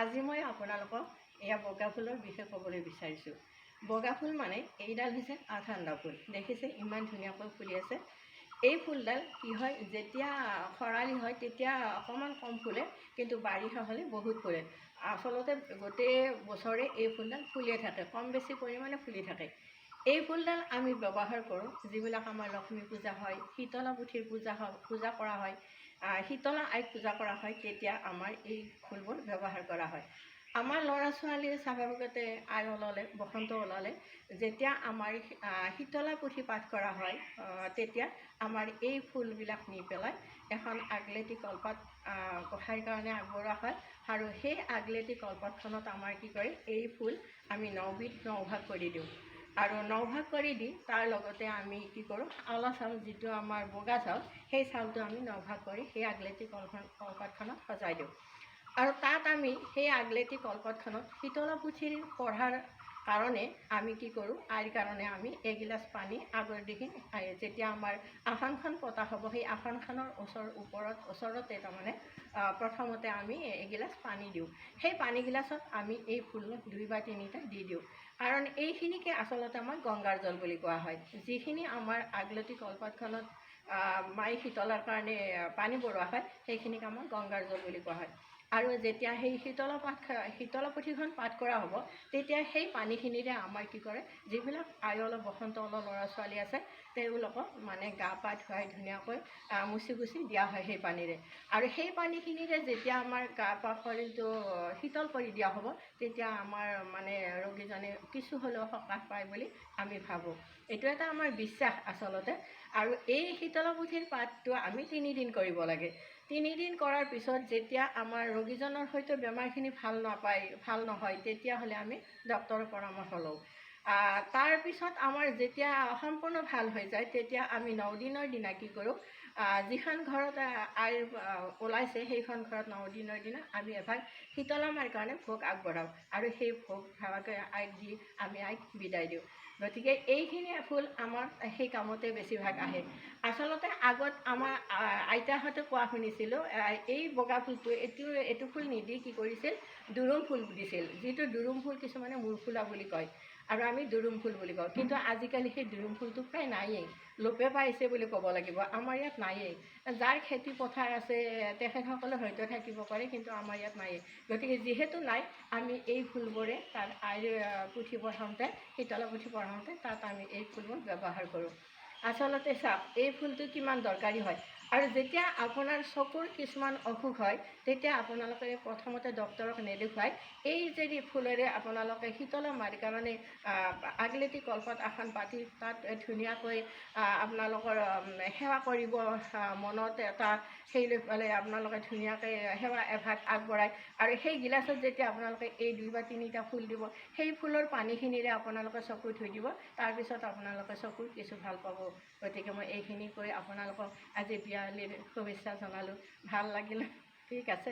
আজি মই আপোনালোকক এয়া বগা ফুলৰ বিষয়ে ক'বলৈ বিচাৰিছোঁ। বগা ফুল মানে এইডাল হৈছে আঠান্ডা ফুল। দেখিছে ইমান ধুনীয়াকৈ ফুলি আছে। এই ফুলডাল কি হয়, যেতিয়া খৰালি হয় তেতিয়া অকণমান কম ফুলে, কিন্তু বাৰিষা হ'লে বহুত ফুলে। আচলতে গোটেই বছৰে এই ফুলডাল ফুলিয়ে থাকে, কম বেছি পৰিমাণে ফুলি থাকে। এই ফুলডাল আমি ব্যৱহাৰ কৰোঁ যিবিলাক আমাৰ লক্ষ্মী পূজা হয়, শীতলা পুথিৰ পূজা কৰা হয়, শীতলা আইক পূজা কৰা হয়, তেতিয়া আমাৰ এই ফুলবোৰ ব্যৱহাৰ কৰা হয়। আমাৰ ল'ৰা ছোৱালীয়ে স্বাভাৱিকতে আই ওলালে, বসন্ত ওলালে, যেতিয়া আমাৰ শীতলা পুথি পাঠ কৰা হয়, তেতিয়া আমাৰ এই ফুলবিলাক নি পেলাই এখন আগলেটি কলপাত গোঁসাইৰ কাৰণে আগবঢ়োৱা হয়। আৰু সেই আগলেটি কলপাতখনত আমাৰ কি কৰে, এই ফুল আমি 9 ভাগ কৰি দিওঁ। আৰু 9 ভাগ কৰি দি তাৰ লগতে আমি কি কৰোঁ, আলা চাউল যিটো আমাৰ বগা চাউল, সেই চাউলটো আমি 9 ভাগ কৰি সেই আগলেটি কলপাতখনত সজাই দিওঁ। আৰু তাত আমি সেই আগলেটি কলপাতখনত শীতলা পুথিৰ পঢ়াৰ কাৰণে আমি কি কৰোঁ, আইৰ কাৰণে আমি এগিলাচ পানী আগৰ দিন যেতিয়া আমাৰ আসনখন পতা হ'ব, সেই আসনখনৰ ওচৰতে তাৰমানে প্ৰথমতে আমি এগিলাচ পানী দিওঁ। সেই পানীগিলাচত আমি এই ফুল 2 বা 3টা দি দিওঁ। কাৰণ এইখিনিকে আচলতে আমাৰ গংগাৰ জল বুলি কোৱা হয়। যিখিনি আমাৰ আগলতি কলপাতখনত মাই শীতলাৰ কাৰণে পানী বঢ়োৱা হয়, সেইখিনিক আমাৰ গংগাৰ জল বুলি কোৱা হয়। আৰু যেতিয়া সেই শীতলা পুথিখন পাঠ কৰা হ'ব, তেতিয়া সেই পানীখিনিৰে আমাৰ কি কৰে, যিবিলাক আইঅল বসন্ত ওলোৱা ল'ৰা ছোৱালী আছে, তেওঁলোকক মানে গা পা ধুৱাই ধুনীয়াকৈ মুচি দিয়া হয় সেই পানীৰে। আৰু সেই পানীখিনিৰে যেতিয়া আমাৰ গা পা শৰীৰটো শীতল কৰি দিয়া হ'ব, তেতিয়া আমাৰ মানে ৰোগীজনে কিছু হ'লেও সকাহ পায় বুলি আমি ভাবোঁ। এইটো এটা আমাৰ বিশ্বাস আচলতে। আৰু এই শীতলা পুথিৰ পাঠটো আমি 3 দিন কৰিব লাগে। 3 দিন কৰাৰ পিছত যেতিয়া আমাৰ ৰোগীজনৰ হয়তো বেমাৰখিনি ভাল নহয়, তেতিয়াহ'লে আমি ডক্তৰৰ পৰামৰ্শ লওঁ। তাৰপিছত আমাৰ যেতিয়া সম্পূৰ্ণ ভাল হৈ যায়, তেতিয়া আমি 9 দিনৰ দিনা কি কৰোঁ, যিখন ঘৰত আই ওলাইছে সেইখন ঘৰত 9 দিনৰ দিনা আমি এভাগ শীতলা মাৰ কাৰণে ভোগ আগবঢ়াওঁ। আৰু সেই ভোগ ভালকৈ আইক দি আমি আইক বিদায় দিওঁ। গতিকে এইখিনি ফুল আমাৰ সেই কামতে বেছিভাগ আহে। আচলতে আগত আমাৰ আইতাহঁতে কোৱা শুনিছিলোঁ, এই বগা ফুলটো এইটো ফুল নিদি কি কৰিছিল, দুৰুম ফুল দিছিল। যিটো দুৰুম ফুল কিছুমানে মূৰফুলা বুলি কয়, আৰু আমি দুৰুম ফুল বুলি কওঁ। কিন্তু আজিকালি সেই দুৰুম ফুলটো প্ৰায় নায়েই, লোপে পাইছে বুলি ক'ব লাগিব। আমাৰ ইয়াত নায়েই। যাৰ খেতি পথাৰ আছে তেখেতসকলে হয়তো থাকিব পাৰে, কিন্তু আমাৰ ইয়াত নায়েই। গতিকে যিহেতু নাই, আমি এই ফুলবোৰে তাত আইৰ পুথি পঢ়াওঁতে, শীতলা পুথি পঢ়াওঁতে তাত আমি এই ফুলবোৰ ব্যৱহাৰ কৰোঁ। আচলতে চাওক, এই ফুলটো কিমান দৰকাৰী হয়। আৰু যেতিয়া আপোনাৰ চকুৰ কিছুমান অসুখ হয়, তেতিয়া আপোনালোকে প্ৰথমতে ডক্তৰক নেদেখুৱাই এই যদি ফুলেৰে আপোনালোকে শীতলা মাৰ কাৰণে আগলেটি কলপাত এখন পাতি তাত ধুনীয়াকৈ আপোনালোকৰ সেৱা কৰিব, মনত এটা সেই লৈ পেলাই আপোনালোকে ধুনীয়াকৈ সেৱা এভাগ আগবঢ়ায়। আৰু সেই গিলাচত যেতিয়া আপোনালোকে এই 2 বা 3টা ফুল দিব, সেই ফুলৰ পানীখিনিৰে আপোনালোকে চকু ধুই দিব, তাৰপিছত আপোনালোকে চকুৰ কিছু ভাল পাব। গতিকে মই এইখিনি কৈ আপোনালোকক আজি বিয়ালিৰ শুভেচ্ছা জনালোঁ। ভাল লাগিলে, ঠিক আছে।